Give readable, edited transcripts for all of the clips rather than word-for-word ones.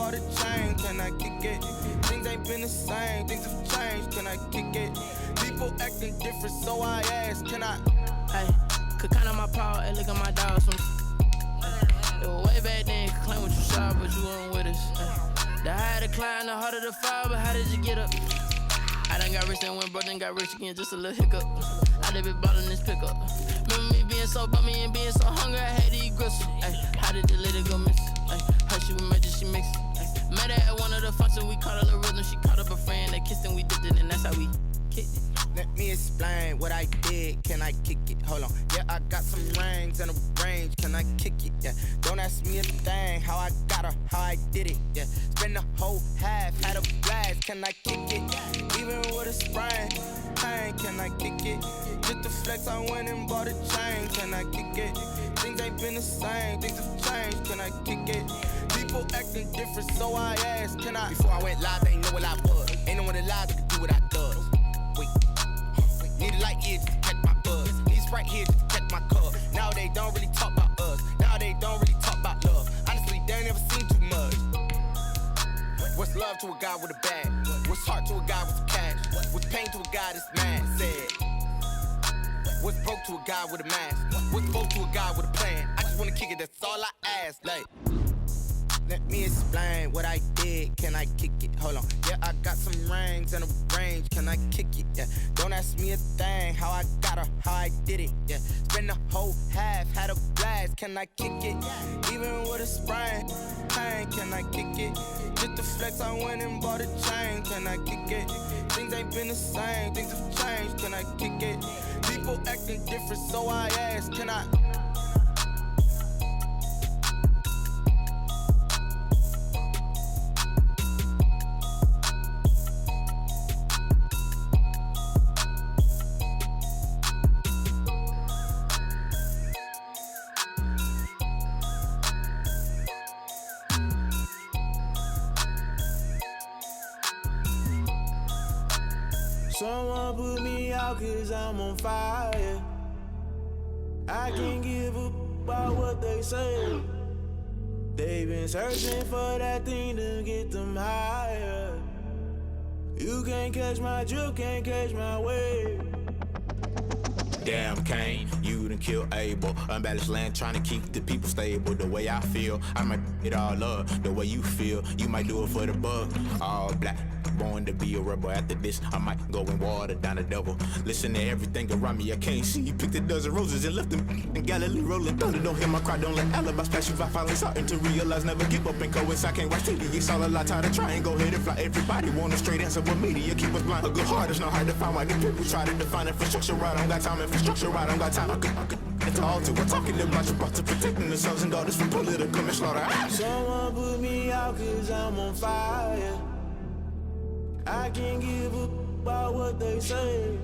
bought a chain, can I kick it? Things ain't been the same, things have changed, can I kick it? People acting different, so I ask, can I? Hey, could count on my power, hey, look at my dog. It was way back then, could claim what you saw, but you weren't with us. The higher the climb, the harder the fall, but how did you get up? I done got rich and went broke, then got rich again, just a little hiccup. I done been ballin' this pickup. Remember me being so bummy and being so hungry, I had to eat gristle. Ay, how did the lady go miss? Ay, how she was magic, she mixed. Met her at one of the functions, we caught a little rhythm. She caught up a friend, they kissed and we dipped it, and that's how we kicked it. Let me explain what I did, can I kick it? Hold on, yeah, I got some rings and a range, can I kick it? Yeah, don't ask me a thing, how I got her, how I did it. Yeah, spend the whole half, had a blast, can I kick it? Even with a sprain, pain, can I kick it? Just the flex, I went and bought a chain, can I kick it? Things ain't been the same, things have changed, can I kick it? People acting different, so I ask, can I? Before I went live, they ain't know what I was. Ain't no one alive that could do what I does. Wait. Need a light here just to catch my buzz. Need Sprite here just to catch my cup. Now they don't really talk about us. Now they don't really talk about love. Honestly, they ain't never seen too much. What's love to a guy with a bag? What's heart to a guy with some cash? What's pain to a guy that's mad? Said. What's broke to a guy with a mask? What's broke to a guy with a plan? I just wanna kick it, that's all I ask. Like, let me explain what I did, can I kick it? Hold on, yeah, I got some rings and a range, can I kick it? Yeah, don't ask me a thing, how I got her, how I did it. Yeah, spend the whole half, had a blast, can I kick it? Even with a sprain, pain, can I kick it? Just the flex, I went and bought a chain, can I kick it? Things ain't been the same, things have changed, can I kick it? People acting different, so I ask, can I? Someone put me out cause I'm on fire. I can't give up about what they say. They've been searching for that thing to get them higher. You can't catch my drift, can't catch my wave. Damn Kane, you done killed Abel. Unbalanced land trying to keep the people stable. The way I feel, I might it all up. The way you feel, you might do it for the bug. All black, born to be a rebel. After this, I might go and water down the devil. Listen to everything around me, I can't see. Picked a dozen roses and left them in Galilee rolling thunder. Don't hear my cry, don't let alibis pass you. I finally starting to realize, never give up and coincide. Can't watch TV, it's all a lot. Tired of trying, go ahead and fly. Everybody want a straight answer, but media keep us blind. A good heart is not hard to find. Why the people try to define infrastructure right? I don't got time, infrastructure right, I don't got time. I could it's all to we're talking about your to protecting the sons and daughters from political and slaughter. Someone put me out cause I'm on fire. I can't give up about what they say.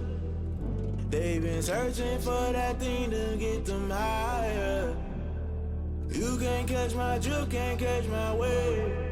They've been searching for that thing to get them higher. You can't catch my drift, can't catch my wave.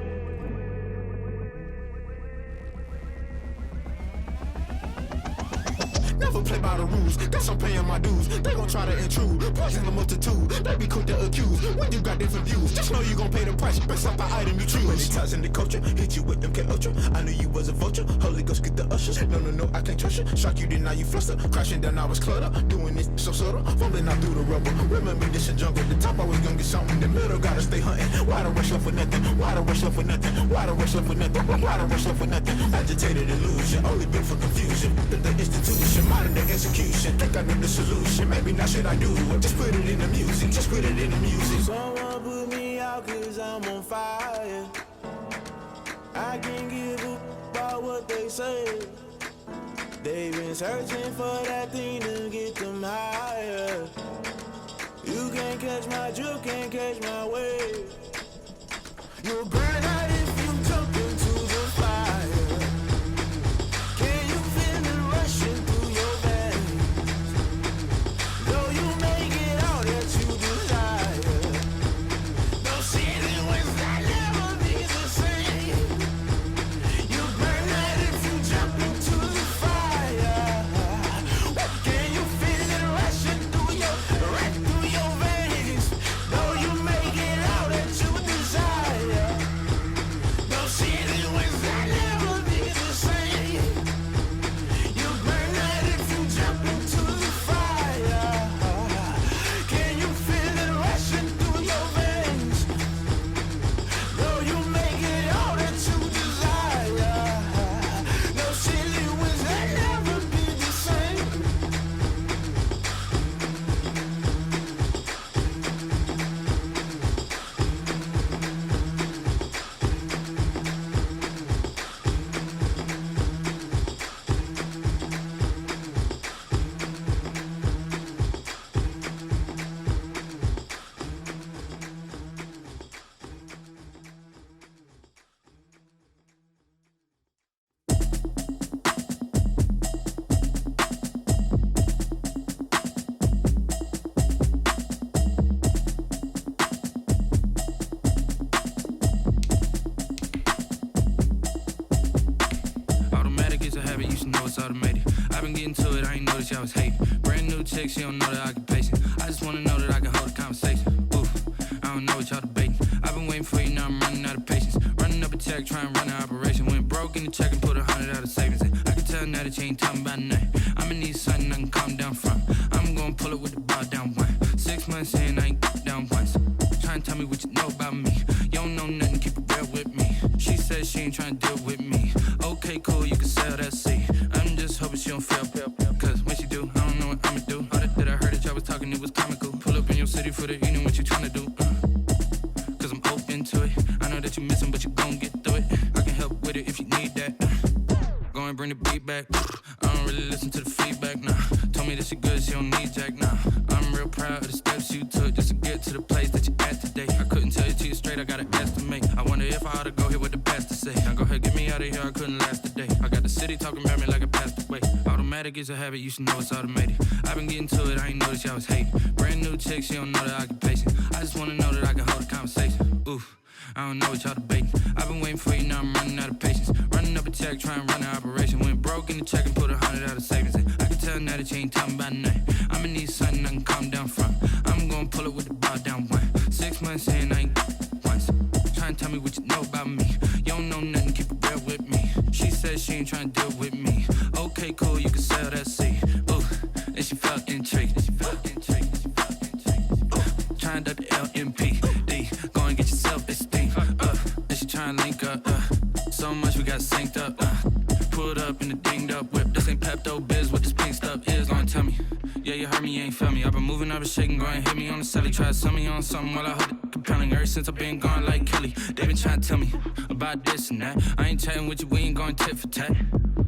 Never play by the rules, guess I'm paying my dues. They gon' try to intrude, poison the multitude. They be quick to accuse, when you got different views. Just know you gon' pay the price, based off the item you choose. When they touching the culture, hit you with them K-Ultra. I knew you was a vulture, Holy Ghost get the ushers. No, I can't trust you. Shock you, then now you fluster. Crashing down, I was clutter. Doing this so subtle, fumbling out through the rubble. Remember this a jungle, the top I was gonna get something. In the middle, gotta stay hunting. Why the rush left for nothing? Why the rush left for nothing? Why the rush left for nothing? Why the rush left for nothing? Agitated illusion, only been for confusion. The institution, modern day execution. Think I know the solution, maybe not should I do it? Just put it in the music, just put it in the music. Someone put me out cause I'm on fire. I can't give up about what they say. They've been searching for that thing to get them higher. You can't catch my drift, can't catch my wave. You'll burn out if you jump into the fire. Can you feel it rushing through your veins? Though you make it all that you desire. Those seasons when I never be the same. You burn out if you jump into the fire. Can you feel it rushing through your veins? Though you make it all that you desire. it's automated. I've been getting to it, I ain't noticed y'all was hating. Brand new chick, she don't know the occupation. I just wanna know that I can hold a conversation. Oof, I don't know what y'all debating. I've been waiting for you, now I'm running out of patience. Running up a check, trying to run an operation. Went broke in the check and put 100 out of savings in. I can tell now that you ain't talking about nothing. I'ma need something I can calm down from. I'm gonna pull it with the bar down one. 6 months in, I ain't down once. Trying to tell me what you know about me. You don't know nothing, keep it real with me. She says she ain't trying to deal with me. Okay, cool, you can sell that seat. I'm just hoping she don't fail. Cause when she do, I don't know what I'ma do. All that I heard that y'all was talking, it was comical. Pull up in your city for the evening, what you trying to do? Cause I'm open to it. I know that you missing, but you gon' get through it. I can help with it if you need that. Go and bring the beat back. I don't really listen to the feedback, nah. Told me that she good, she don't need jack, nah. I'm real proud of the steps you took just to get to the place that you at today. I couldn't tell you to you straight, I gotta estimate. I wonder if I ought to go here with the best to say. Now go ahead, get me out of here, I couldn't last a day. I got the city talking about me like I passed away. Automatic is a habit, you should know it's automated. I've been getting to it, I ain't noticed y'all was hating. Brand new chick, she don't know the occupation. I just wanna know that I can hold a conversation. Oof, I don't know what y'all debating. I've been waiting for you, now I'm running out of patience. Running up a check, trying to run an operation. Went broke in the check and put 100 out of savings in. I can tell now that you ain't talking about nothing. I'ma need something I can calm down from. I'm gonna pull it with the bar down one. 6 months in, I ain't once. Trying to tell me what you know about me. You don't know nothing, keep it real with me. She says she ain't trying to deal with me. Okay, cool, you can sell that seat. Ooh, and she felt intrigued. Trying to duck the LMPD. Go and get your self-esteem. And she trying to link up. So much we got synced up. Pulled up in the dinged up whip. This ain't Pepto Biz, what this pink stuff is. Don't tell me. Yeah, you heard me, you ain't felt me. I've been moving, I've been shaking, go and hit me on the celly. Try to sell me on something while I hold it compelling. Ever since I've been gone like Kelly, they been trying to tell me about this and that. I ain't chatting with you, we ain't going tit for tat.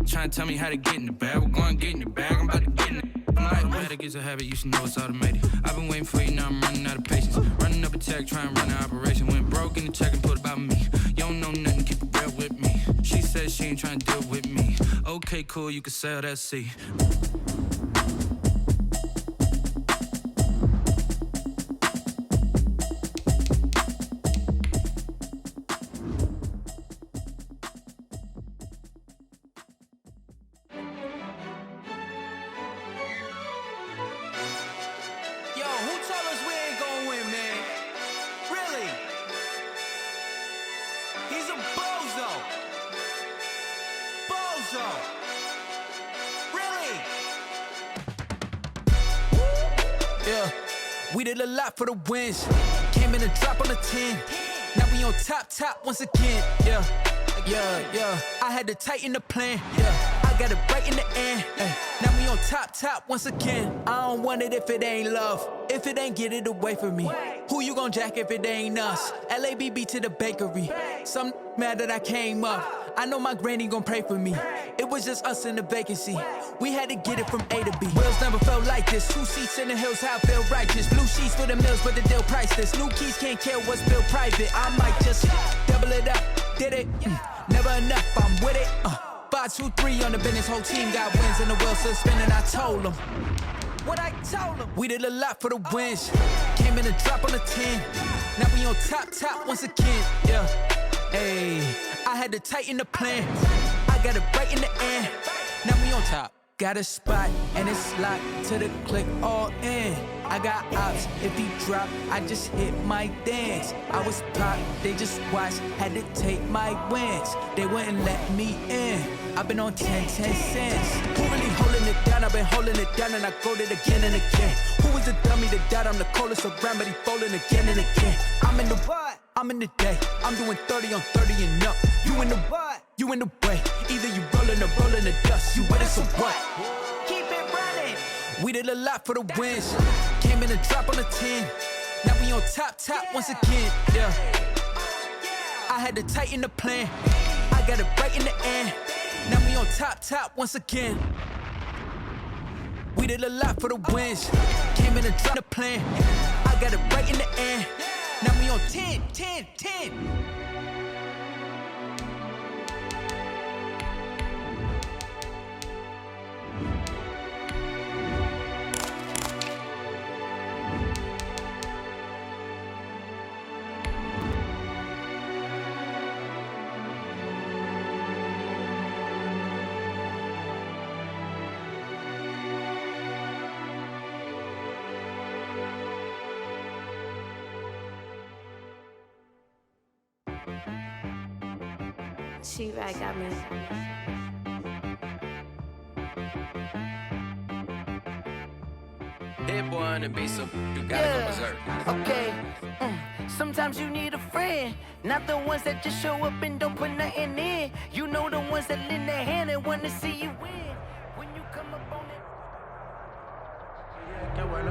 Trying to tell me how to get in the bag. We're going to get in the bag, I'm about to get in it. Automatic is a habit, you should know it's automated. I've been waiting for you, now I'm running out of patience. Running up a check, trying to run an operation. Went broke in the check and put about me. You don't know nothing, keep it real with me. She says she ain't trying to deal with me. Okay, cool, you can sell that seat. We did a lot for the wins. Came in a drop on the 10. Now we on top once again. Yeah. I had to tighten the plan. Yeah. I got it right in the end. Now we on top once again. I don't want it if it ain't love. If it ain't, get it away from me. Who you gon' jack if it ain't us? LABB to the bakery. Some mad that I came up. I know my granny gon' pray for me. It was just us in the vacancy. We had to get it from A to B. Wheels never felt like this. 2 seats in the hills, how I feel righteous. Blue sheets for the mills, but the deal priceless. New keys can't care what's built private. I might just double it up. Did it? Never enough, I'm with it. 5, 2, 3 on the business. Whole team got wins and the wheels still spinning. I told them what I told them. We did a lot for the wins. Came in a drop on the 10. Now we on top once again. Yeah. Ayy, I had to tighten the plan. I got it right in the end. Now we on top. Got a spot and it's locked to the click all in. I got ops, if he drop, I just hit my dance. I was pop, they just watched, had to take my wins. They wouldn't let me in. I've been on 10 cents. Who really holding it down? I've been holding it down and I go it again and again. Who was the dummy that died? I'm the coldest around, but he folding again and again. I'm in the what? I'm in the day. I'm doing 30 on 30 and up. You in the what? You in the way. Either you rollin' or rollin' the dust. You with us or what? Keep it running. We did a lot for the wins. Came in a drop on the 10. Now we on top once again. Yeah. I had to tighten the plan. I got it right in the end. Now we on top once again. We did a lot for the wins. Came in a drop the plan. I got it right in the end. Now we on 10. She right got me. Hit boy and be so you gotta go berserk. Okay. Sometimes you need a friend, not the ones that just show up and don't put nothing in. You know the ones that lend their hand and want to see you win. When you come up on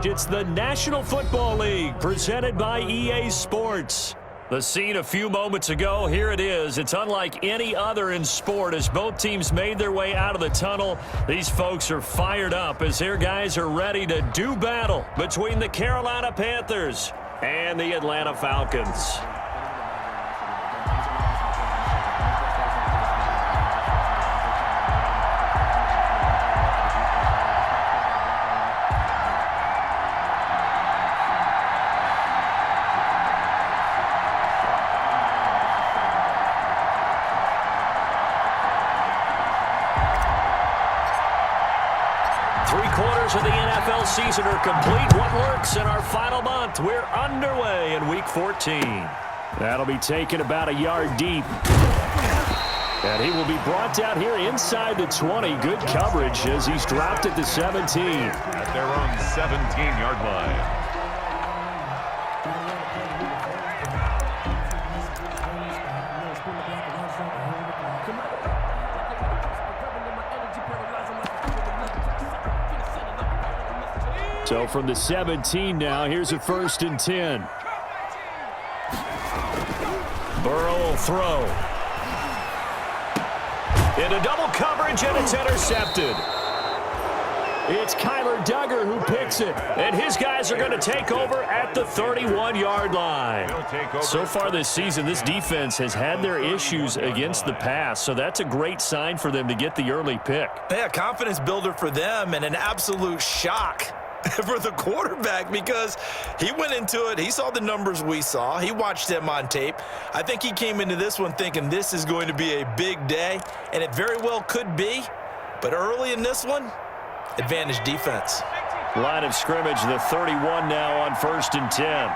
it. It's the National Football League presented by EA Sports. The scene a few moments ago, here it is. It's unlike any other in sport as both teams made their way out of the tunnel. These folks are fired up as their guys are ready to do battle between the Carolina Panthers and the Atlanta Falcons. Three-quarters of the NFL season are complete. What works in our final month? We're underway in Week 14. That'll be taken about a yard deep. And he will be brought down here inside the 20. Good coverage as he's dropped at the 17. At their own 17-yard line. So from the 17 now, here's a 1st and 10. Burrow will throw. Into double coverage, and it's intercepted. It's Kyler Duggar who picks it, and his guys are going to take over at the 31-yard line. So far this season, this defense has had their issues against the pass, so that's a great sign for them to get the early pick. Yeah, confidence builder for them and an absolute shock for the quarterback because he went into it. He saw the numbers we saw. He watched them on tape. I think he came into this one thinking this is going to be a big day, and it very well could be. But early in this one, advantage defense. Line of scrimmage, the 31 now on 1st and 10.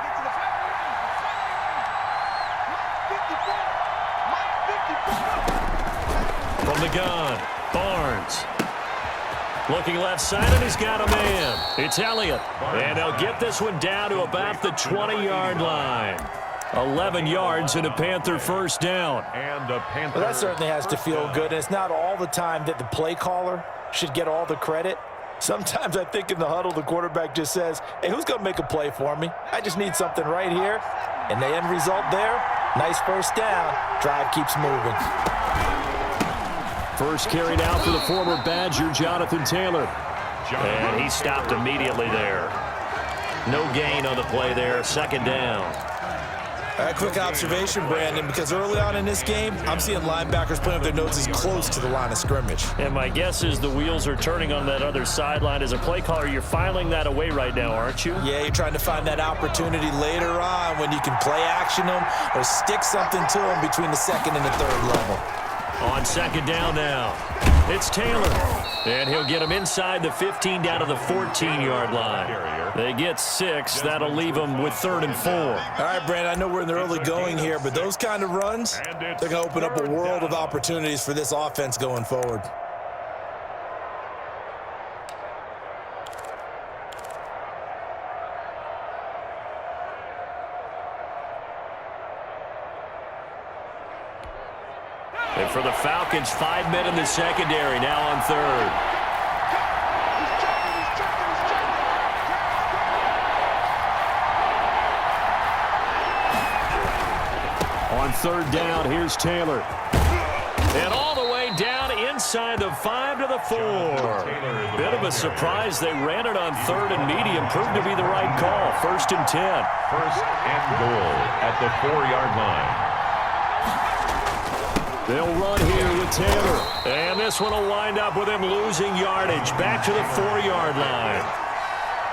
From the gun, Barnes. Looking left side, and he's got a man. It's Elliott. And they'll get this one down to about the 20-yard line. 11 yards and a Panther 1st down. And a Panther. Well, that certainly has to feel good. And it's not all the time that the play caller should get all the credit. Sometimes I think in the huddle, the quarterback just says, hey, who's going to make a play for me? I just need something right here. And the end result there, nice 1st down. Drive keeps moving. First carry now for the former Badger, Jonathan Taylor. And he stopped immediately there. No gain on the play there, 2nd down. A quick observation, Brandon, because early on in this game, I'm seeing linebackers putting up their noses close to the line of scrimmage. And my guess is the wheels are turning on that other sideline. As a play caller, you're filing that away right now, aren't you? Yeah, you're trying to find that opportunity later on when you can play action them or stick something to them between the 2nd and the 3rd level. On 2nd down now, it's Taylor. And he'll get him inside the 15 down to the 14-yard line. They get 6. That'll leave them with 3rd and 4. All right, Brandon, I know we're in the early going here, but those kind of runs, they're going to open up a world of opportunities for this offense going forward. And for the Falcons, 5 men in the secondary, now on 3rd. On 3rd down, here's Taylor. And all the way down inside the 5 to the 4. Bit of a surprise. They ran it on 3rd and medium. Proved to be the right call. 1st and 10. 1st and goal at the 4-yard line. They'll run here with Taylor. And this one will wind up with him losing yardage. Back to the 4-yard line.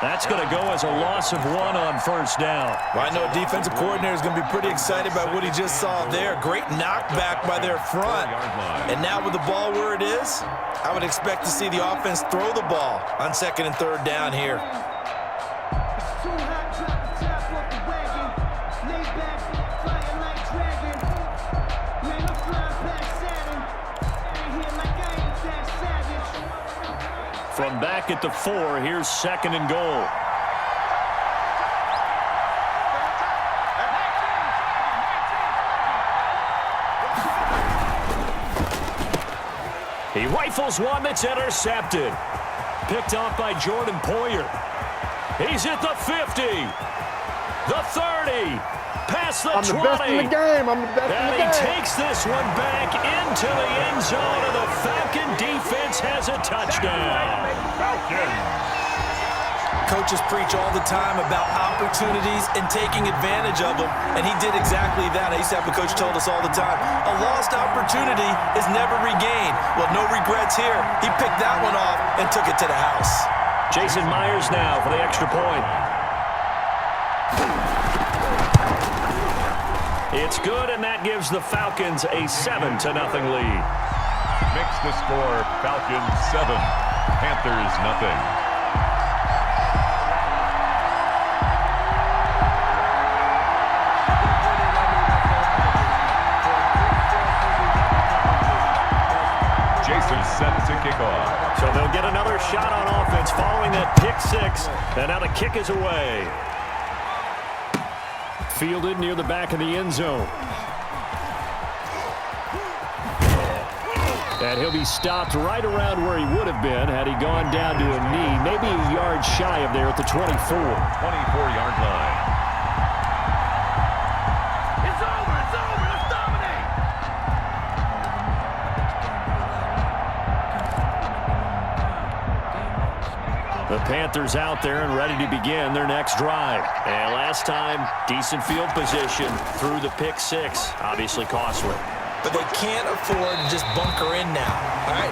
That's going to go as a loss of 1 on 1st down. Well, I know a defensive coordinator is going to be pretty excited by what he just saw there. Great knockback by their front. And now with the ball where it is, I would expect to see the offense throw the ball on 2nd and 3rd down here. From back at the 4, here's 2nd and goal. He rifles one that's intercepted. Picked off by Jordan Poyer. He's at the 50, the 30, past the 20. I'm the best in the game. I'm the best in the game. And he takes this one back into the end zone, and the Falcon defense has a touchdown. Coaches preach all the time about opportunities and taking advantage of them, and he did exactly that. I used to have a coach told us all the time, a lost opportunity is never regained. Well, no regrets here. He picked that one off and took it to the house. Jason Myers now for the extra point. It's good, and that gives the Falcons a 7-0 lead. Mix the score, Falcons 7, Panthers nothing. Jason set to kick off. So they'll get another shot on offense following that pick 6, and now the kick is away. Fielded near the back of the end zone. And he'll be stopped right around where he would have been had he gone down to a knee, maybe a yard shy of there at the 24. 24-yard line. It's over. Let's dominate. The Panthers out there and ready to begin their next drive. And last time, decent field position through the pick 6. Obviously costly. But they can't afford to just bunker in now. All right,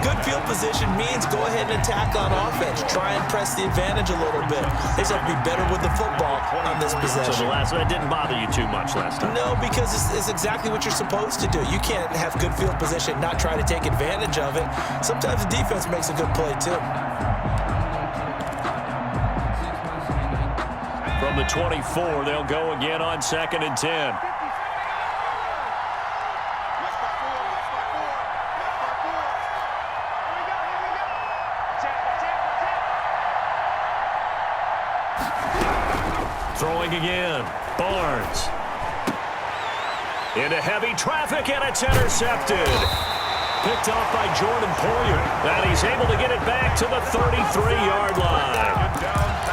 good field position means go ahead and attack on offense. Try and press the advantage a little bit. They just have to be better with the football on this possession. So that didn't bother you too much last time? No, because it's exactly what you're supposed to do. You can't have good field position, not try to take advantage of it. Sometimes the defense makes a good play too. From the 24, they'll go again on 2nd and 10. Throwing again, Barnes. Into heavy traffic, and it's intercepted. Picked off by Jordan Poyer, and he's able to get it back to the 33-yard line.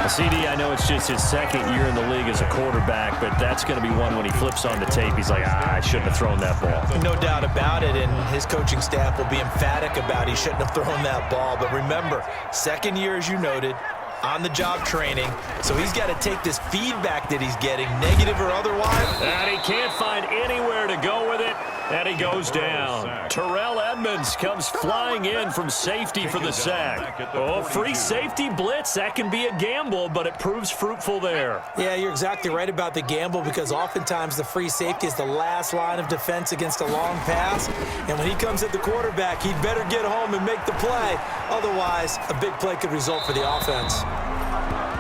CD, I know it's just his 2nd year in the league as a quarterback, but that's going to be one when he flips on the tape, he's like, I shouldn't have thrown that ball. No doubt about it, and his coaching staff will be emphatic about he shouldn't have thrown that ball. But remember, 2nd year, as you noted, on-the-job training, so he's got to take this feedback that he's getting, negative or otherwise. And he can't find anywhere to go with it, and he goes down. Terrell Edmonds comes flying in from safety for the sack. Oh, free safety blitz, that can be a gamble, but it proves fruitful there. Yeah, you're exactly right about the gamble, because oftentimes the free safety is the last line of defense against a long pass, and when he comes at the quarterback, he'd better get home and make the play. Otherwise, a big play could result for the offense.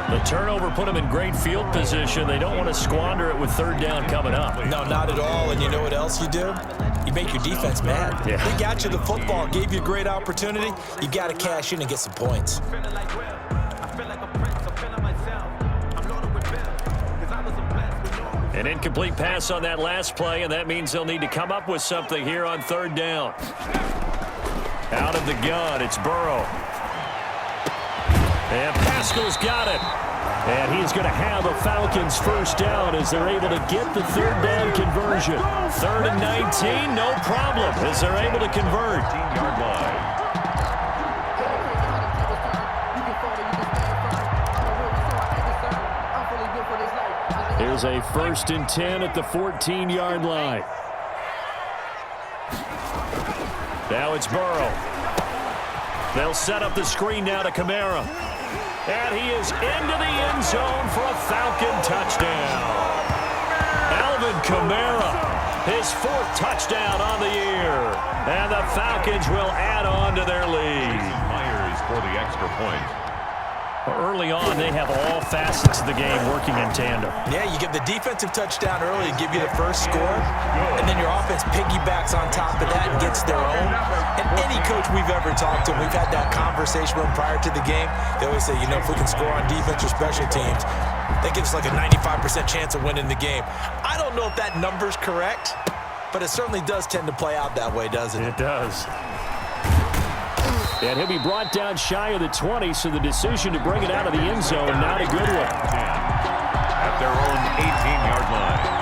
The turnover put them in great field position. They don't want to squander it with 3rd down coming up. No, not at all. And you know what else you do? You make your defense mad. Yeah. They got you the football, gave you a great opportunity. You got to cash in and get some points. An incomplete pass on that last play, and that means they'll need to come up with something here on 3rd down. Out of the gun, it's Burrow. And Pascal's got it. And he's going to have a Falcons 1st down as they're able to get the 3rd down conversion. 3rd and 19, no problem, as they're able to convert. 15-yard line. Here's a 1st and 10 at the 14-yard line. Now it's Burrow. They'll set up the screen now to Kamara. And he is into the end zone for a Falcon touchdown. Alvin Kamara, his 4th touchdown on the year. And the Falcons will add on to their lead. Myers for the extra point. Early on, they have all facets of the game working in tandem. Yeah, you get the defensive touchdown early and give you the first score, and then your offense piggybacks on top of that and gets their own. And any coach we've ever talked to, we've had that conversation with them prior to the game. They always say, if we can score on defense or special teams, that gives us like a 95% chance of winning the game. I don't know if that number's correct, but it certainly does tend to play out that way, doesn't it? It does. And he'll be brought down shy of the 20, so the decision to bring it out of the end zone, not a good one. At their own 18-yard line.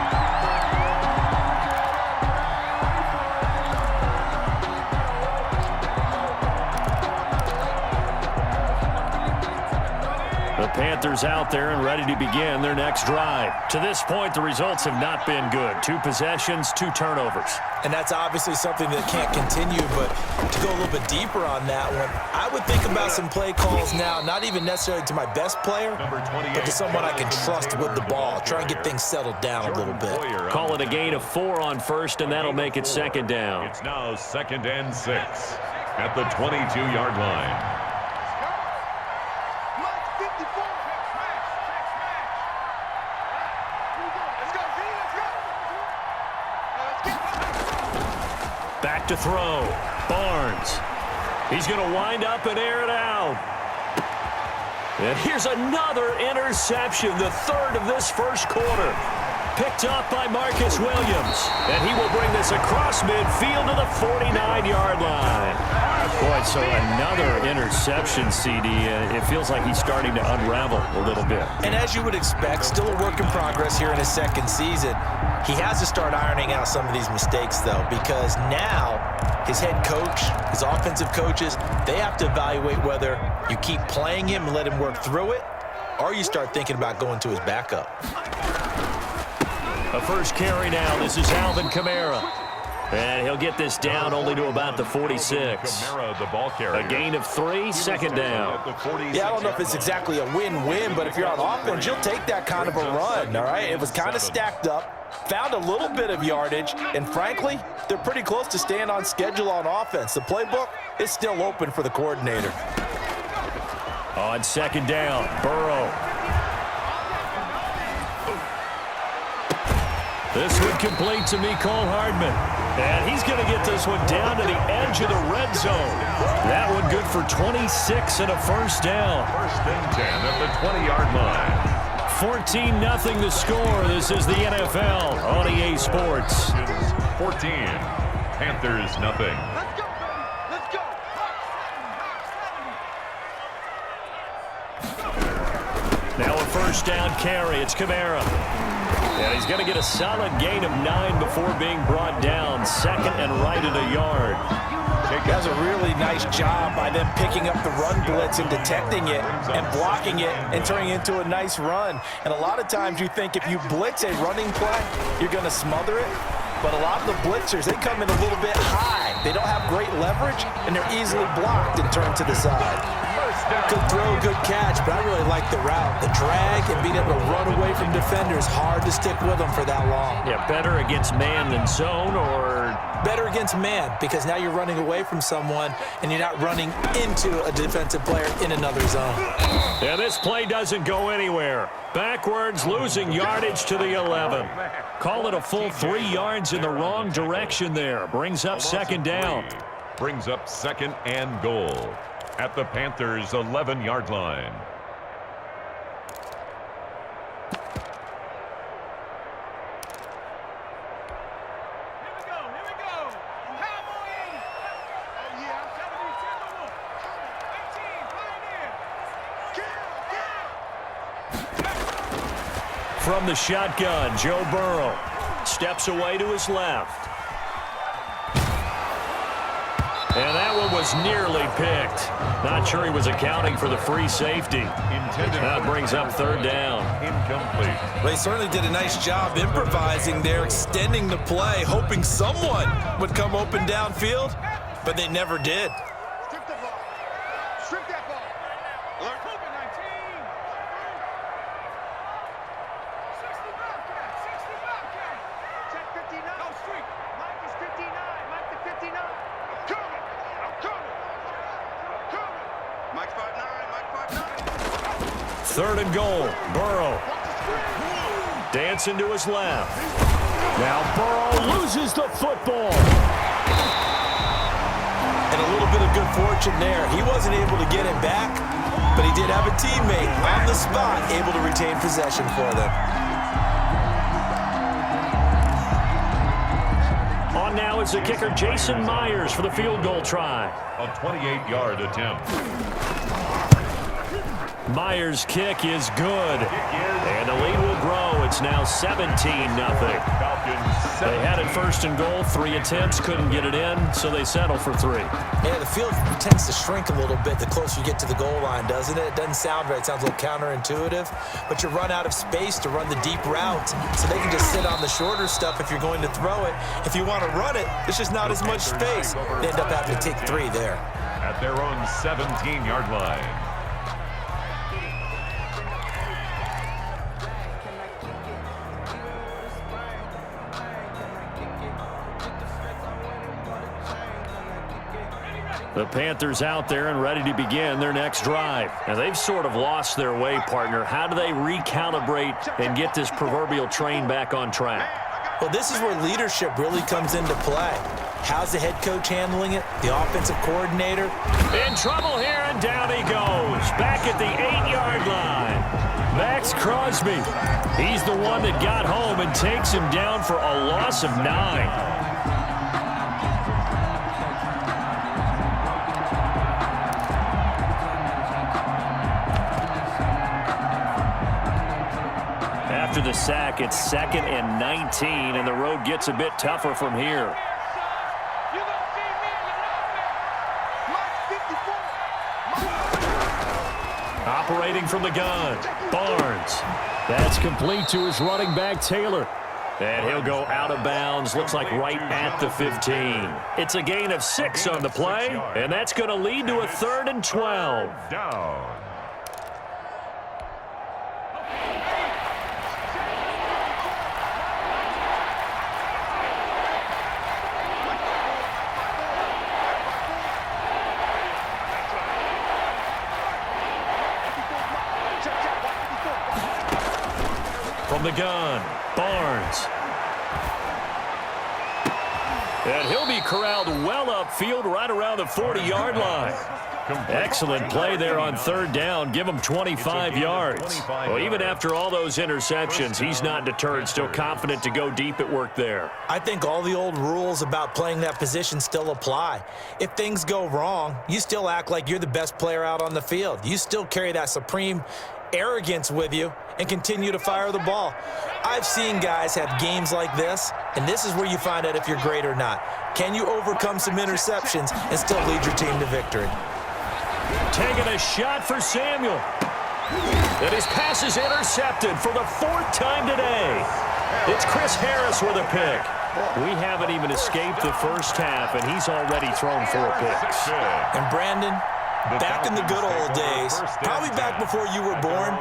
The Panthers out there and ready to begin their next drive. To this point, the results have not been good. 2 possessions, 2 turnovers. And that's obviously something that can't continue, but to go a little bit deeper on that one, I would think about some play calls now, not even necessarily to my best player, but to someone I can trust with the ball. Try and get things settled down a little bit. Call it a gain of 4 on first, and that'll make it second down. It's now 2nd and 6 at the 22-yard line. Back to throw. Barnes. He's going to wind up and air it out. And here's another interception, the 3rd of this first quarter. Picked up by Marcus Williams. And he will bring this across midfield to the 49-yard line. Boy, so another interception, CD. It feels like he's starting to unravel a little bit. And as you would expect, still a work in progress here in his second season. He has to start ironing out some of these mistakes, though, because now his head coach, his offensive coaches, they have to evaluate whether you keep playing him and let him work through it, or you start thinking about going to his backup. A first carry now. This is Alvin Kamara. And he'll get this down only to about the 46. A gain of 3, second down. Yeah, I don't know if it's exactly a win-win, but if you're on offense, you'll take that kind of a run, all right? It was kind of stacked up, found a little bit of yardage, and frankly, they're pretty close to staying on schedule on offense. The playbook is still open for the coordinator. On second down, Burrow. This one complete to Mecole Hardman. And he's going to get this one down to the edge of the red zone. That one good for 26 and a first down. 1st and 10 at the 20-yard line. 14-0 the score. This is the NFL on EA Sports. 14. Panthers nothing. Let's go. Now a first down carry. It's Kamara. And he's going to get a solid gain of 9 before being brought down. 2nd and right at a yard. That's a really nice job by them picking up the run blitz and detecting it and blocking it and turning it into a nice run. And a lot of times you think if you blitz a running play, you're going to smother it. But a lot of the blitzers, they come in a little bit high. They don't have great leverage, and they're easily blocked and turned to the side. Good throw, good catch, but I really like the route. The drag and being able to run away from defenders, hard to stick with them for that long. Yeah, better against man than zone, or? Better against man, because now you're running away from someone, and you're not running into a defensive player in another zone. Yeah, this play doesn't go anywhere. Backwards, losing yardage to the 11. Call it a full 3 yards in the wrong direction there. Brings up second down. Brings up 2nd and goal at the Panthers' 11-yard line. From the shotgun, Joe Burrow steps away to his left. And that one was nearly picked. Not sure he was accounting for the free safety. That brings up 3rd down. Incomplete. They certainly did a nice job improvising there, extending the play, hoping someone would come open downfield, but they never did. Strip the ball. Strip that ball. Alert. 60 Bobcat. 60 Bobcat. Check 59. No street. Mike is 59. Mike the 59. I'm coming. I'm coming. I'm coming. Mike 5'9. Mike 5'9. 3rd and goal. Burrow. Dancing to his left. Now Burrow loses the football. And a little bit of good fortune there. He wasn't able to get it back, but he did have a teammate on the spot able to retain possession for them. On now is the kicker Jason Myers for the field goal try. A 28-yard attempt. Myers' kick is good. And the lead will grow. It's now 17-0. They had it 1st and goal. 3 attempts, couldn't get it in, so they settle for 3. Yeah, the field tends to shrink a little bit the closer you get to the goal line, doesn't it? It doesn't sound right. It sounds a little counterintuitive. But you run out of space to run the deep route, so they can just sit on the shorter stuff if you're going to throw it. If you want to run it, there's just not as much space. They end up having to take 3 there. At their own 17-yard line. The Panthers out there and ready to begin their next drive. Now, they've sort of lost their way, partner. How do they recalibrate and get this proverbial train back on track? Well, this is where leadership really comes into play. How's the head coach handling it? The offensive coordinator? In trouble here, and down he goes. Back at the 8-yard line. Max Crosby. He's the one that got home and takes him down for a loss of 9. After the sack, it's 2nd and 19, and the road gets a bit tougher from here. Operating from the gun, Barnes. That's complete to his running back, Taylor. And he'll go out of bounds, looks like right at the 15. It's a gain of 6 on the play, and that's going to lead to a 3rd and 12. Down. From the gun, Barnes. And he'll be corralled well upfield right around the 40-yard line. Excellent play there on 3rd down. Give him 25 yards. Well, even after all those interceptions, he's not deterred, still confident to go deep at work there. I think all the old rules about playing that position still apply. If things go wrong, you still act like you're the best player out on the field. You still carry that supreme arrogance with you and continue to fire the ball. I've seen guys have games like this, and this is where you find out if you're great or not. Can you overcome some interceptions and still lead your team to victory? Taking a shot for Samuel. And his pass is intercepted for the 4th time today. It's Chris Harris with a pick. We haven't even escaped the first half, and he's already thrown 4 picks. And Brandon, back in the good old days, probably back before you were born,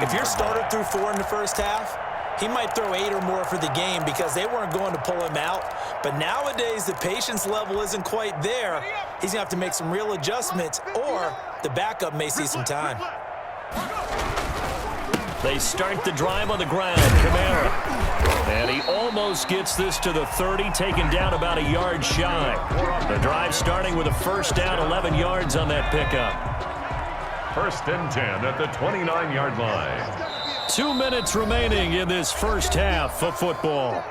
if your starter threw 4 in the first half, he might throw 8 or more for the game because they weren't going to pull him out. But nowadays, the patience level isn't quite there. He's going to have to make some real adjustments, or the backup may see some time. They start the drive on the ground. Kamara. And he almost gets this to the 30, taken down about a yard shy. The drive starting with a 1st down, 11 yards on that pickup. 1st and 10 at the 29-yard line. 2 minutes remaining in this first half of football.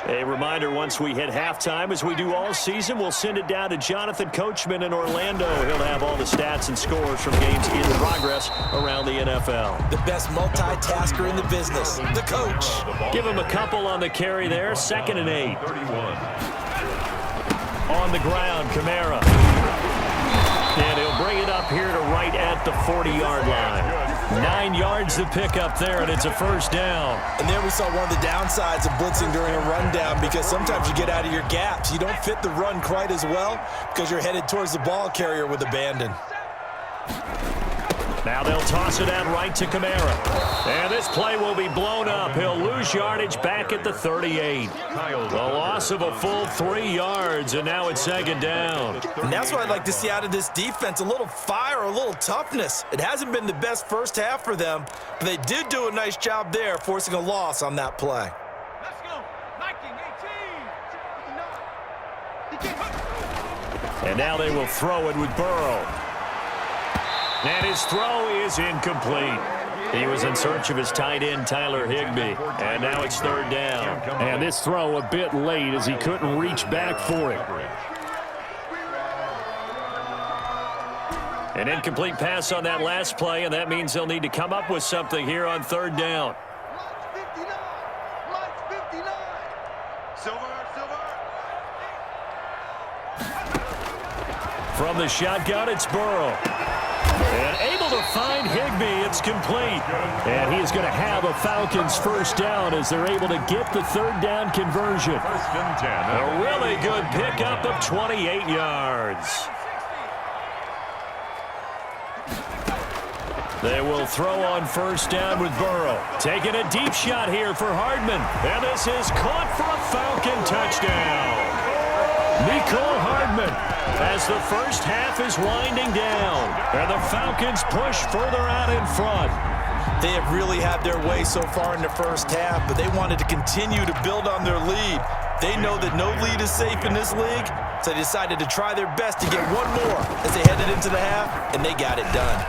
A reminder, once we hit halftime, as we do all season, we'll send it down to Jonathan Coachman in Orlando. He'll have all the stats and scores from games in progress around the NFL. The best multitasker in the business, the coach. Give him a couple on the carry there. 2nd and 8. 31. On the ground, Kamara. And he'll bring it up here to right at the 40-yard line. 9 yards to pick up there, and it's a 1st down. And there we saw one of the downsides of blitzing during a rundown, because sometimes you get out of your gaps. You don't fit the run quite as well because you're headed towards the ball carrier with abandon. Now they'll toss it out right to Kamara. And this play will be blown up. He'll lose yardage back at the 38. The loss of a full 3 yards, and now it's second down. And that's what I'd like to see out of this defense, a little fire, a little toughness. It hasn't been the best first half for them, but they did do a nice job there, forcing a loss on that play. Let's go. 19, 18. And now they will throw it with Burrow. And his throw is incomplete. He was in search of his tight end, Tyler Higbee. And now it's third down. And this throw a bit late as he couldn't reach back for it. An incomplete pass on that last play, and that means they'll need to come up with something here on third down. From the shotgun, it's Burrow. And able to find Higbee. It's complete. And he is going to have a Falcons first down as they're able to get the third down conversion. First and 10. A really good pickup of 28 yards. They will throw on first down with Burrow. Taking a deep shot here for Hardman. And this is caught for a Falcon touchdown. Mecole Hardman as the first half is winding down. And the Falcons push further out in front. They have really had their way so far in the first half, but they wanted to continue to build on their lead. They know that no lead is safe in this league, so they decided to try their best to get one more as they headed into the half, and they got it done.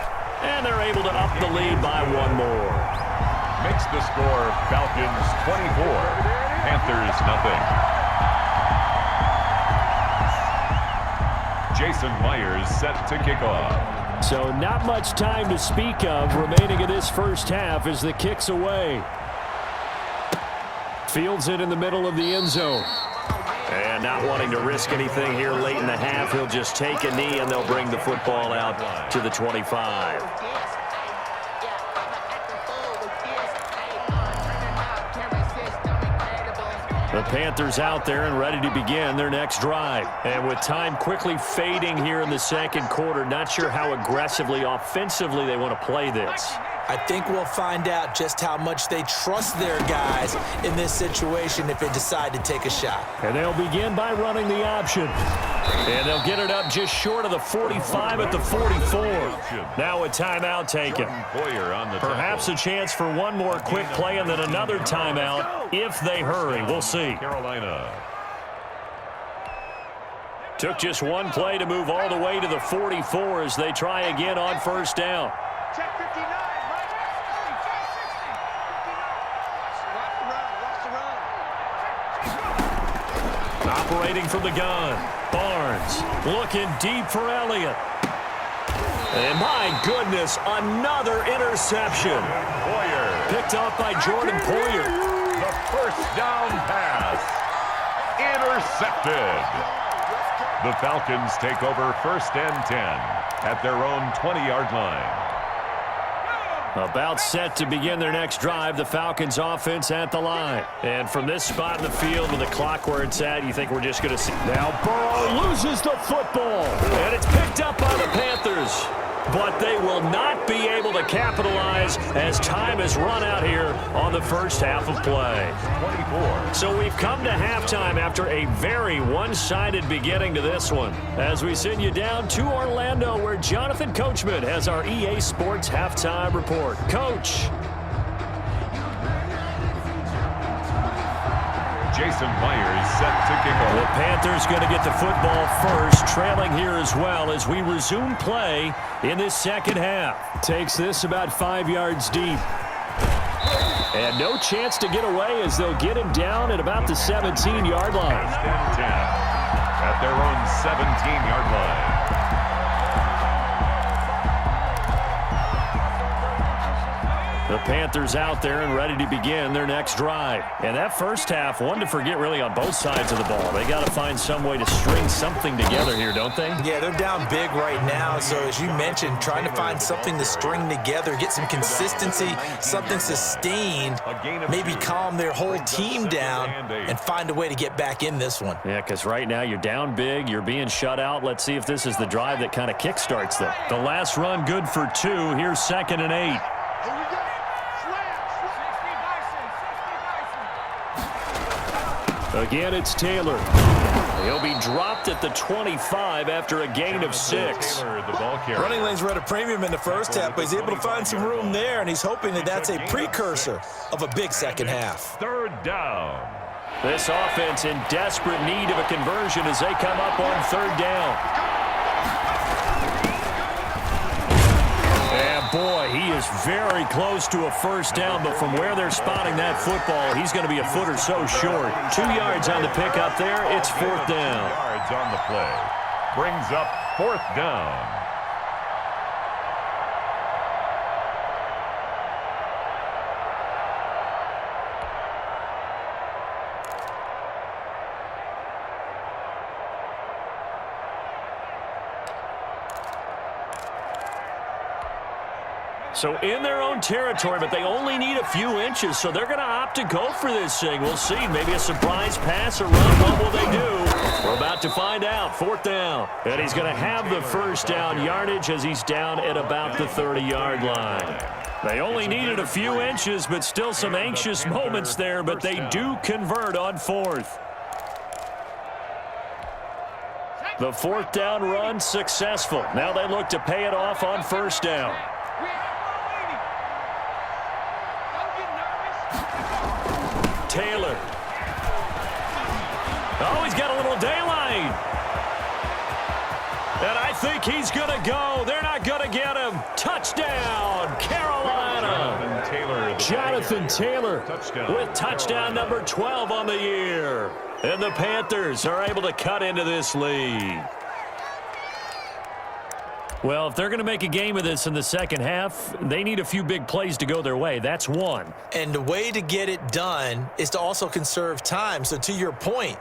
And they're able to up the lead by one more. Makes the score Falcons 24, Panthers nothing. Jason Myers set to kick off. So not much time to speak of remaining in this first half as the kick's away. Fields it in the middle of the end zone. And not wanting to risk anything here late in the half, he'll just take a knee and they'll bring the football out to the 25. The Panthers out there and ready to begin their next drive. And with time quickly fading here in the second quarter, not sure how aggressively, offensively they want to play this. I think we'll find out just how much they trust their guys in this situation if they decide to take a shot. And they'll begin by running the option. And they'll get it up just short of the 45 at the 44. Now a timeout taken. Perhaps a chance for one more quick play and then another timeout if they hurry. We'll see. Carolina. Took just one play to move all the way to the 44 as they try again on first down. Check 59. Operating from the gun. Barnes looking deep for Elliott. And my goodness, another interception. Poyer. Picked off by Jordan Poyer. The first down pass. Intercepted. The Falcons take over first and 10 at their own 20-yard line. About set to begin their next drive, the Falcons offense at the line. And from this spot in the field with the clock where it's at, you think we're just going to see. Now Burrow loses the football. And it's picked up by the Panthers. But they will not be able to capitalize as time has run out here on the first half of play. 24. So we've come to halftime after a very one-sided beginning to this one. As we send you down to Orlando where Jonathan Coachman has our EA Sports halftime report. Coach. Jason Myers set to kick off. The Panthers going to get the football first, trailing here as well as we resume play in this second half. Takes this about 5 yards deep. And no chance to get away as they'll get him down at about the 17-yard line. First and 10 at their own 17-yard line. The Panthers out there and ready to begin their next drive. And that first half, one to forget really on both sides of the ball. They got to find some way to string something together here, don't they? Yeah, they're down big right now. So as you mentioned, trying to find something to string together, get some consistency, something sustained, maybe calm their whole team down and find a way to get back in this one. Yeah, because right now you're down big, you're being shut out. Let's see if this is the drive that kind of kickstarts them. The last run good for 2. Here's 2nd and 8. Again, it's Taylor. He'll be dropped at the 25 after a gain of 6. Running lanes were at a premium in the first half, but he's able to find some room there, and he's hoping that that's a precursor of a big second half. 3rd down. This offense in desperate need of a conversion as they come up on 3rd down. And boy, he is very close to a first down, but from where they're spotting that football, he's going to be a foot or so short. 2 yards on the pickup there. It's 4th down. Yards on the play. Brings up 4th down. So in their own territory, but they only need a few inches, so they're going to opt to go for this thing. We'll see. Maybe a surprise pass or run. What will they do? We're about to find out. 4th down. And he's going to have the first down yardage as he's down at about the 30-yard line. They only needed a few inches, but still some anxious moments there, but they do convert on 4th. The 4th down run successful. Now they look to pay it off on 1st down. Taylor. Oh, he's got a little daylight. And I think he's going to go. They're not going to get him. Touchdown, Carolina. Jonathan Taylor with touchdown number 12 on the year. And the Panthers are able to cut into this lead. Well, if they're going to make a game of this in the second half, they need a few big plays to go their way. That's one. And the way to get it done is to also conserve time. So to your point,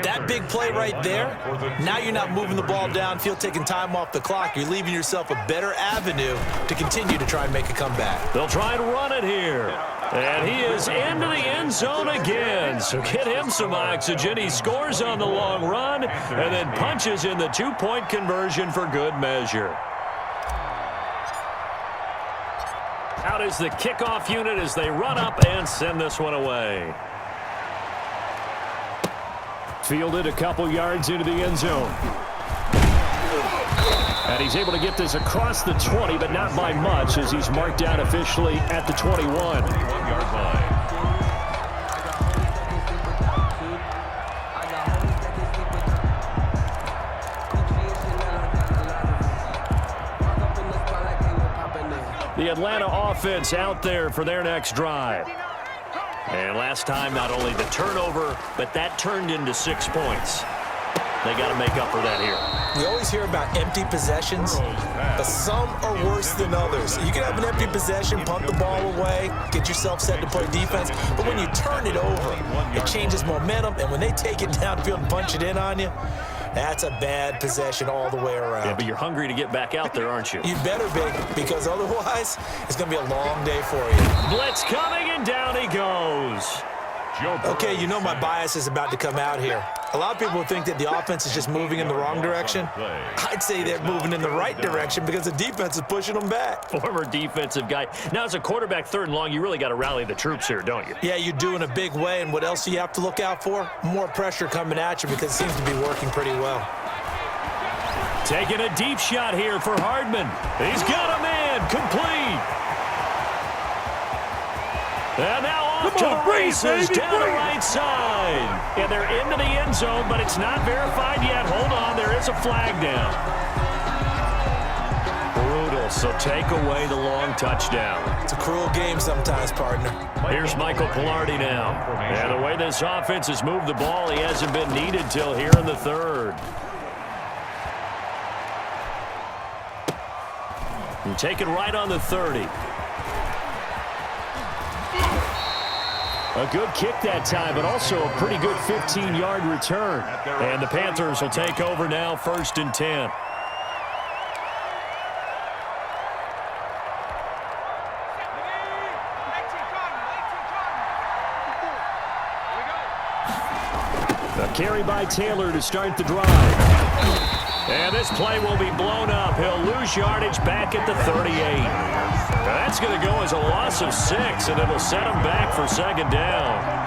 that big play right there, now you're not moving the ball downfield, taking time off the clock. You're leaving yourself a better avenue to continue to try and make a comeback. They'll try and run it here. And he is into the end zone again. So get him some oxygen. He scores on the long run and then punches in the 2-point conversion for good measure. Out is the kickoff unit as they run up and send this one away. Fielded a couple yards into the end zone. And he's able to get this across the 20, but not by much as he's marked down officially at the 21. 21-yard line. The Atlanta offense out there for their next drive. And last time, not only the turnover, but that turned into 6 points. They got to make up for that here. We always hear about empty possessions, but some are worse than others. You can have an empty possession, punt the ball away, get yourself set to play defense, but when you turn it over, it changes momentum, and when they take it downfield and punch it in on you, that's a bad possession all the way around. Yeah, but you're hungry to get back out there, aren't you? You better be, because otherwise, it's going to be a long day for you. Blitz coming, and down he goes. Okay, you know my bias is about to come out here. A lot of people think that the offense is just moving in the wrong direction. I'd say they're moving in the right direction because the defense is pushing them back. Former defensive guy. Now, as a quarterback, 3rd and long, you really got to rally the troops here, don't you? Yeah, you do in a big way, and what else do you have to look out for? More pressure coming at you because it seems to be working pretty well. Taking a deep shot here for Hardman. He's got a man, complete. And now off to the races down the right side. And they're into the end zone, but it's not verified yet. Hold on, there is a flag down. Brutal, so take away the long touchdown. It's a cruel game sometimes, partner. Here's Michael Pilardi now. And the way this offense has moved the ball, he hasn't been needed till here in the 3rd. And take it right on the 30. A good kick that time, but also a pretty good 15-yard return. And the Panthers will take over now, 1st and 10. A carry by Taylor to start the drive. And this play will be blown up. He'll lose yardage back at the 38. Now that's going to go as a loss of 6, and it'll set him back for 2nd down.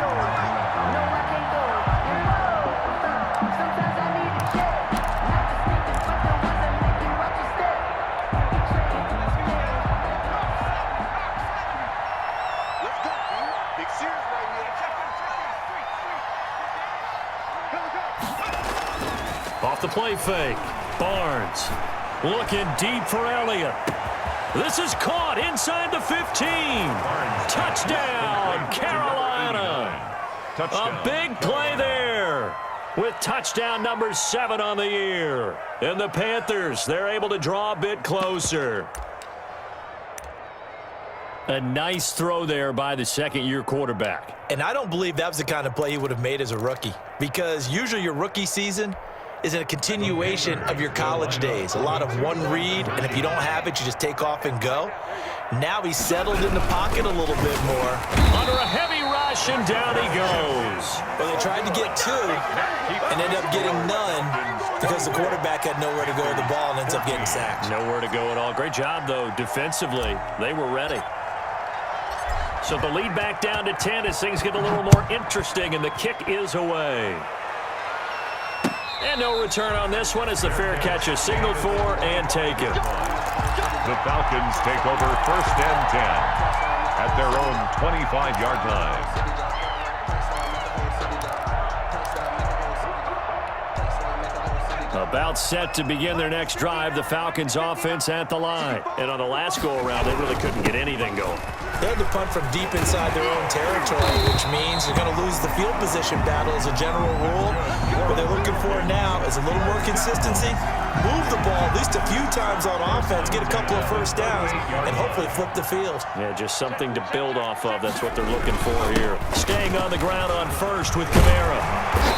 Off the play fake. Barnes looking deep for Elliott. This is caught inside the 15. Touchdown, Carolina. A big play there with touchdown number 7 on the year. And the Panthers, they're able to draw a bit closer. A nice throw there by the second-year quarterback. And I don't believe that was the kind of play he would have made as a rookie, because usually your rookie season is a continuation of your college days. A lot of one read, and if you don't have it, you just take off and go. Now he's settled in the pocket a little bit more. Under a heavy rush, and down he goes. Well, they tried to get 2 and ended up getting none because the quarterback had nowhere to go with the ball and ends up getting sacked. Nowhere to go at all. Great job, though, defensively. They were ready. So the lead back down to 10 as things get a little more interesting, and the kick is away. And no return on this one as the fair catch is signaled for and taken. The Falcons take over 1st and 10 at their own 25-yard line. About set to begin their next drive, the Falcons offense at the line. And on the last go-around, they really couldn't get anything going. They had to punt from deep inside their own territory, which means they're going to lose the field position battle as a general rule. What they're looking for now is a little more consistency, move the ball at least a few times on offense, get a couple of first downs, and hopefully flip the field. Yeah, just something to build off of. That's what they're looking for here. Staying on the ground on 1st with Kamara.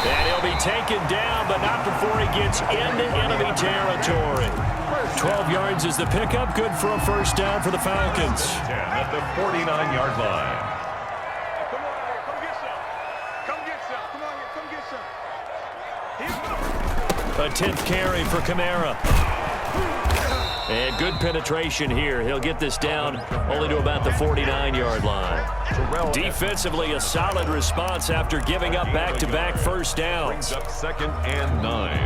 And he'll be taken down, but not before he gets into enemy territory. 12 yards is the pickup. Good for a 1st down for the Falcons. 10 at the 49-yard line. Come on here. Come get some. Come get some. Come on here. Come get some. A 10th carry for Kamara. And good penetration here. He'll get this down only to about the 49-yard line. Defensively, a solid response after giving up back-to-back first downs. Brings up 2nd and 9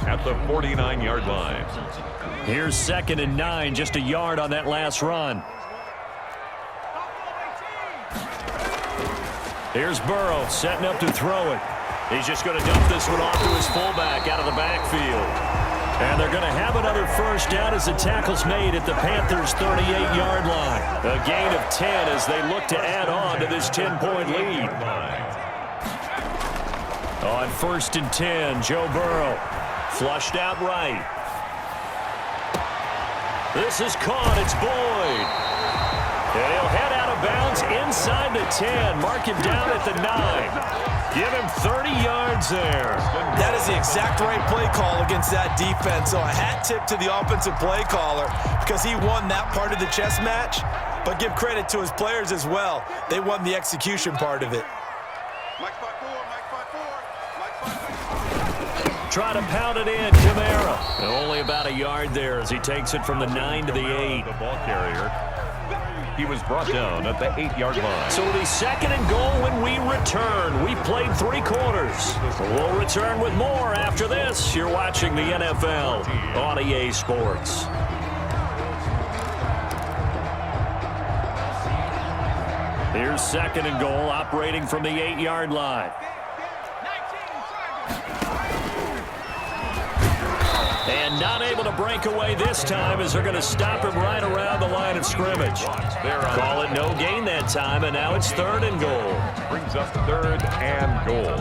at the 49-yard line. Here's 2nd and 9, just a yard on that last run. Here's Burrow setting up to throw it. He's just going to dump this one off to his fullback out of the backfield. And they're going to have another first down as the tackle's made at the Panthers' 38-yard line. A gain of 10 as they look to add on to this 10-point lead. On 1st and 10, Joe Burrow flushed out right. This is caught. It's Boyd. And he'll head out of bounds inside the 10. Mark him down at the 9. Give him 30 yards there. That is the exact right play call against that defense. So a hat tip to the offensive play caller because he won that part of the chess match. But give credit to his players as well. They won the execution part of it. Try to pound it in, Kamara. And only about a yard there as he takes it from the 9 to the 8. The ball carrier. He was brought down at the 8-yard line. So it'll be 2nd and goal when we return. We've played 3 quarters. We'll return with more after this. You're watching the NFL on EA Sports. Here's 2nd and goal, operating from the 8-yard line. And not able to break away this time as they're going to stop him right around the line of scrimmage. Call it no gain that time, and now it's 3rd and goal. Brings up 3rd and goal.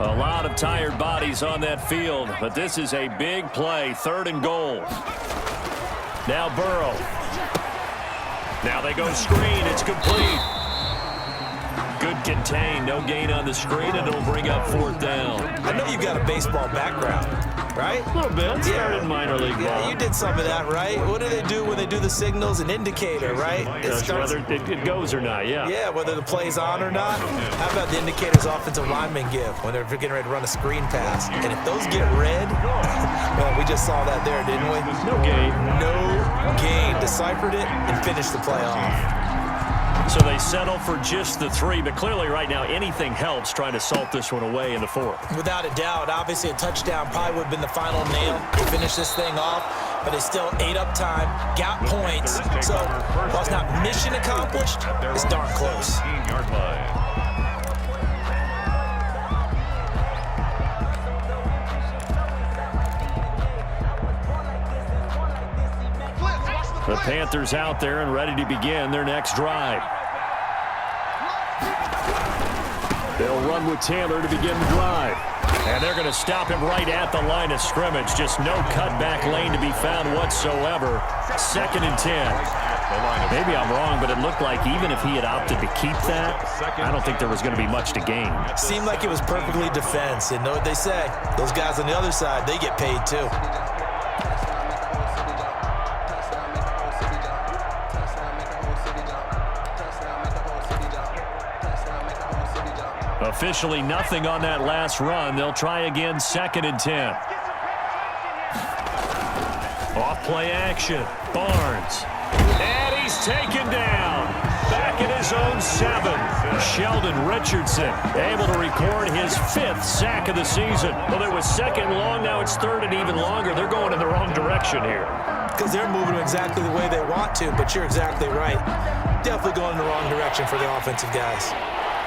A lot of tired bodies on that field, but this is a big play, 3rd and goal. Now Burrow. Now they go screen. It's complete. Good contain. No gain on the screen, and it'll bring up 4th down. I know you've got a baseball background, right? A little bit. Started in minor league ball. Yeah, you did some of that, right? What do they do when they do the signals? An indicator, right? Whether it goes or not, yeah. Yeah, whether the play's on or not. How about the indicators offensive linemen give when they're getting ready to run a screen pass? And if those get red, well, we just saw that there, didn't we? No gain. No gain. Deciphered it and finished the play off. So they settle for just the 3, but clearly right now anything helps trying to salt this one away in the 4th. Without a doubt, obviously a touchdown probably would have been the final nail to finish this thing off, but it's still ate up time, got points, so while it's not mission accomplished, it's darn close. The Panthers out there and ready to begin their next drive. They'll run with Taylor to begin the drive. And they're going to stop him right at the line of scrimmage. Just no cutback lane to be found whatsoever. 2nd and 10. Maybe I'm wrong, but it looked like even if he had opted to keep that, I don't think there was going to be much to gain. Seemed like it was perfectly defense. And know what they say? Those guys on the other side, they get paid too. Officially nothing on that last run. They'll try again, 2nd and 10. Off play action. Barnes. And he's taken down. Back at his own 7. Sheldon Richardson able to record his 5th sack of the season. Well, it was 2nd long. Now it's 3rd and even longer. They're going in the wrong direction here. Because they're moving exactly the way they want to, but you're exactly right. Definitely going in the wrong direction for the offensive guys.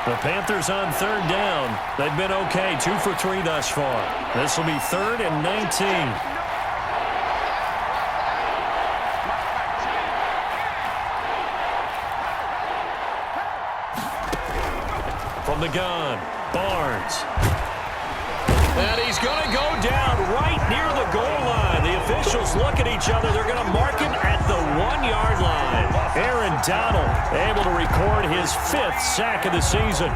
The Panthers on 3rd down. They've been okay, 2 for 3 thus far. This will be 3rd and 19. From the gun, Barnes. And he's going to go down right near the goal line. The officials look at each other. They're going to mark him at the 1-yard line. Aaron Donald able to record his 5th sack of the season.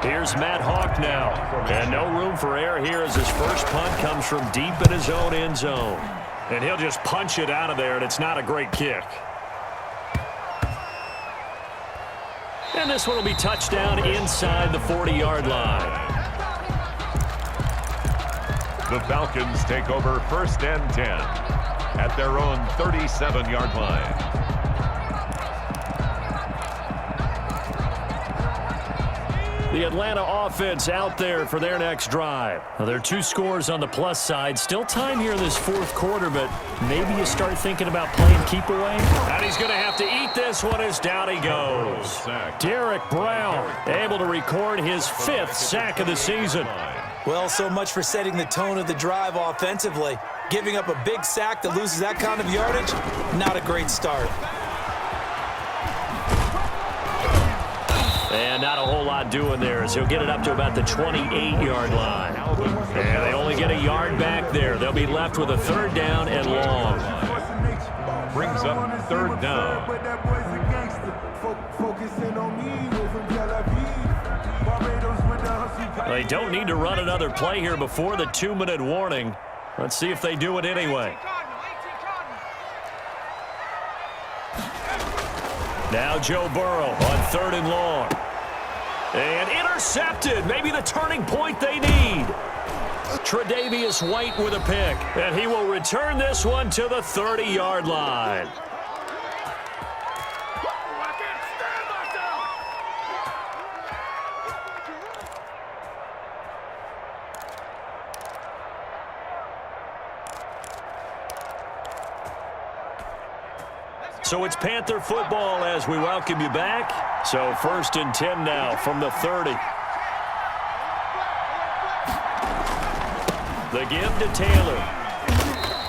Here's Matt Hawk now. And no room for error here as his first punt comes from deep in his own end zone. And he'll just punch it out of there, and it's not a great kick. And this one will be touchdown inside the 40-yard line. The Falcons take over 1st and 10 at their own 37-yard line. The Atlanta offense out there for their next drive. Well, there are 2 scores on the plus side. Still time here in this 4th quarter, but maybe you start thinking about playing keep away. And he's going to have to eat this one as down he goes. Derek Brown able to record his 5th sack of the season. Well, so much for setting the tone of the drive offensively. Giving up a big sack that loses that kind of yardage, not a great start. And not a whole lot doing there as he'll get it up to about the 28-yard line. And they only get a yard back there. They'll be left with a 3rd down and long. Brings up 3rd down. They don't need to run another play here before the 2-minute warning. Let's see if they do it anyway. Now Joe Burrow on 3rd and long. And intercepted. Maybe the turning point they need. Tre'Davious White with a pick. And he will return this one to the 30-yard line. So it's Panther football as we welcome you back. So 1st and 10 now from the 30. The give to Taylor.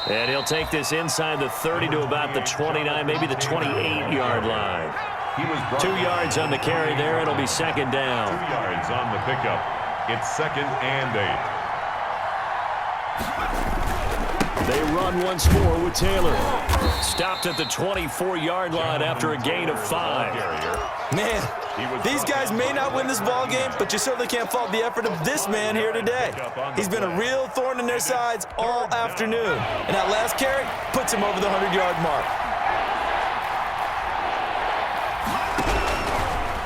And he'll take this inside the 30 to about the 29, maybe the 28-yard line. 2 yards on the carry there. It'll be 2nd down. 2 yards on the pickup. It's 2nd and 8. They run once more with Taylor. Stopped at the 24-yard line after a gain of 5. Man, these guys may not win this ball game, but you certainly can't fault the effort of this man here today. He's been a real thorn in their sides all afternoon. And that last carry puts him over the 100-yard mark.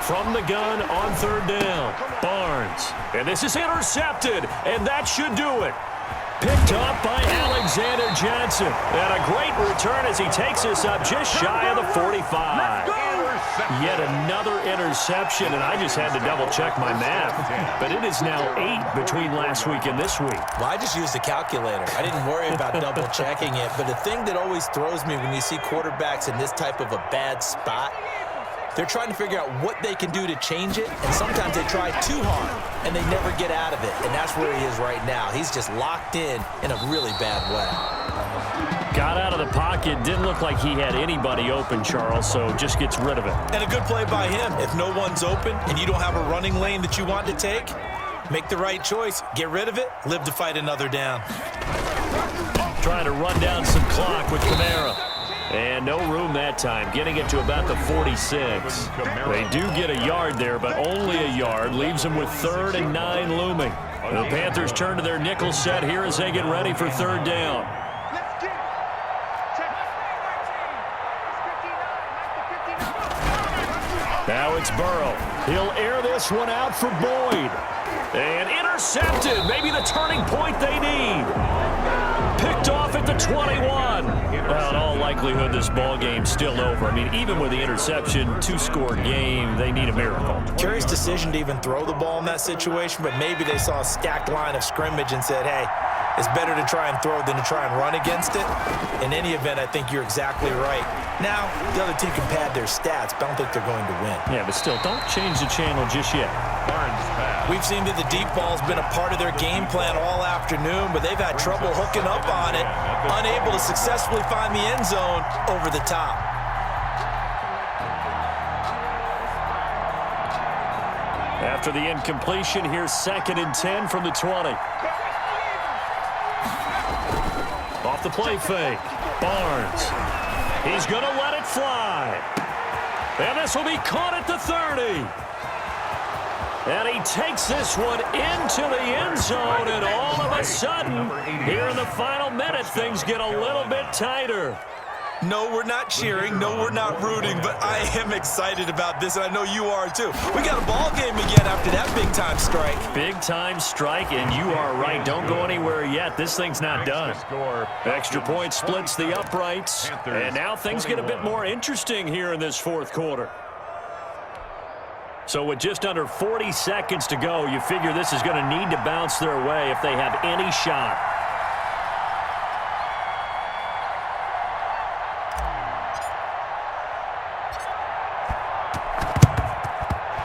From the gun on 3rd down, Barnes. And this is intercepted, and that should do it. Picked up by Alexander Johnson. And a great return as he takes us up just shy of the 45. Yet another interception, and I just had to double-check my math. But it is now 8 between last week and this week. Well, I just used a calculator. I didn't worry about double-checking it. But the thing that always throws me when you see quarterbacks in this type of a bad spot, they're trying to figure out what they can do to change it, and sometimes they try too hard, and they never get out of it, and that's where he is right now. He's just locked in a really bad way. Got out of the pocket, didn't look like he had anybody open, Charles, so just gets rid of it. And a good play by him. If no one's open and you don't have a running lane that you want to take, make the right choice. Get rid of it, live to fight another down. Trying to run down some clock with Kamara. And no room that time, getting it to about the 46. They do get a yard there, but only a yard. Leaves them with 3rd and 9 looming. The Panthers turn to their nickel set here as they get ready for 3rd down. Now it's Burrow. He'll air this one out for Boyd. And intercepted. Maybe the turning point they need. Picked off at the 21. Well, in all likelihood, this ball game's still over. I mean, even with the interception, 2-score game, they need a miracle. Curious decision to even throw the ball in that situation, but maybe they saw a stacked line of scrimmage and said, hey, it's better to try and throw than to try and run against it. In any event, I think you're exactly right. Now, the other team can pad their stats, but I don't think they're going to win. Yeah, but still, don't change the channel just yet. We've seen that the deep ball's been a part of their game plan all afternoon, but they've had trouble hooking up on it, unable to successfully find the end zone over the top. After the incompletion, here's 2nd and 10 from the 20. Off the play fake. Barnes. He's going to let it fly. And this will be caught at the 30. And he takes this one into the end zone, and all of a sudden, here in the final minute, things get a little bit tighter. No, we're not cheering. No, we're not rooting, but I am excited about this, and I know you are too. We got a ball game again after that big-time strike. Big-time strike, and you are right. Don't go anywhere yet. This thing's not done. Extra point splits the uprights, and now things get a bit more interesting here in this 4th quarter. So with just under 40 seconds to go, you figure this is going to need to bounce their way if they have any shot.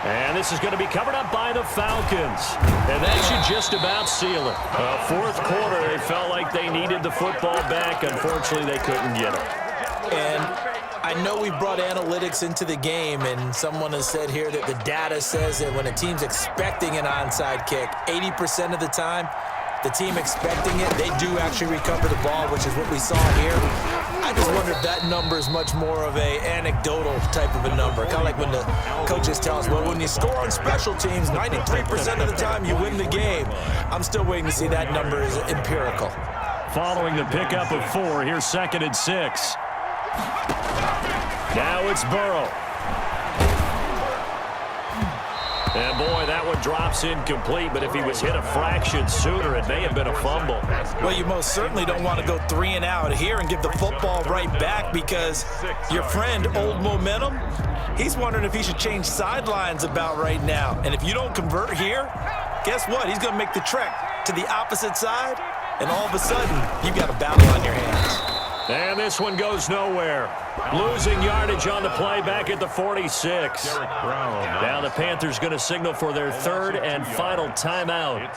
And this is going to be covered up by the Falcons. And that should just about seal it. 4th quarter, they felt like they needed the football back. Unfortunately, they couldn't get it. And I know we brought analytics into the game, and someone has said here that the data says that when a team's expecting an onside kick, 80% of the time, the team expecting it, they do actually recover the ball, which is what we saw here. I just wonder if that number is much more of a anecdotal type of a number, kind of like when the coaches tell us, well, when you score on special teams, 93% of the time you win the game. I'm still waiting to see that number is empirical. Following the pickup of 4, here's 2nd and 6. Now it's Burrow. And boy, that one drops incomplete, but if he was hit a fraction sooner, it may have been a fumble. Well, you most certainly don't want to go 3 and out here and give the football right back, because your friend, Old Momentum, he's wondering if he should change sidelines about right now. And if you don't convert here, guess what? He's going to make the trek to the opposite side, and all of a sudden, you've got a battle on your hands. And this one goes nowhere. Losing yardage on the play back at the 46. Now the Panthers going to signal for their 3rd and final timeout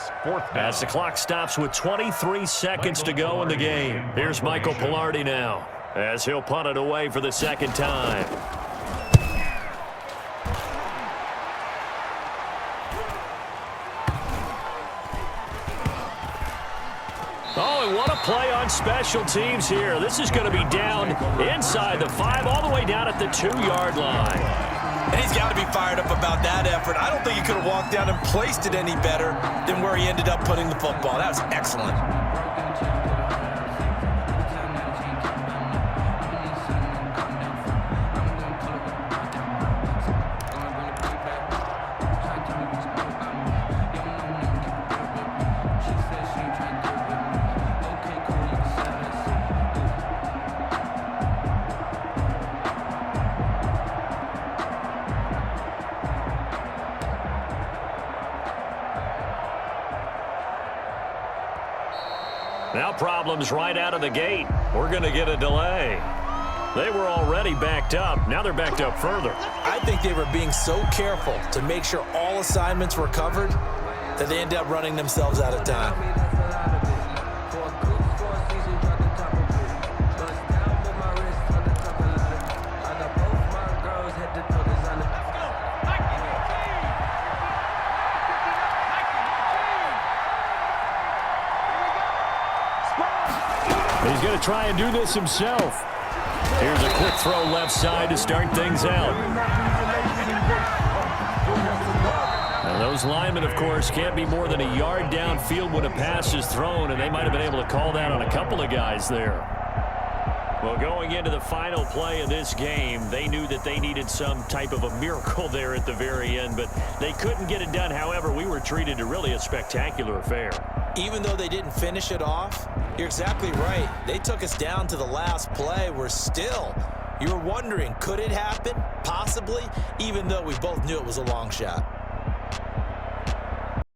as the clock stops with 23 seconds to go in the game. Here's Michael Pilardi now as he'll punt it away for the 2nd time. play on special teams here. This is going to be down inside the 5, all the way down at the 2-yard line. And he's got to be fired up about that effort. I don't think he could have walked down and placed it any better than where he ended up putting the football. That was excellent. Now problems right out of the gate. We're going to get a delay. They were already backed up. Now they're backed up further. I think they were being so careful to make sure all assignments were covered that they ended up running themselves out of time. He's going to try and do this himself. Here's a quick throw left side to start things out. Now those linemen, of course, can't be more than a yard downfield when a pass is thrown, and they might have been able to call that on a couple of guys there. Well, going into the final play of this game, they knew that they needed some type of a miracle there at the very end, but they couldn't get it done. However, we were treated to really a spectacular affair. Even though they didn't finish it off, you're exactly right. They took us down to the last play. We're still, you were wondering, could it happen? Possibly, even though we both knew it was a long shot.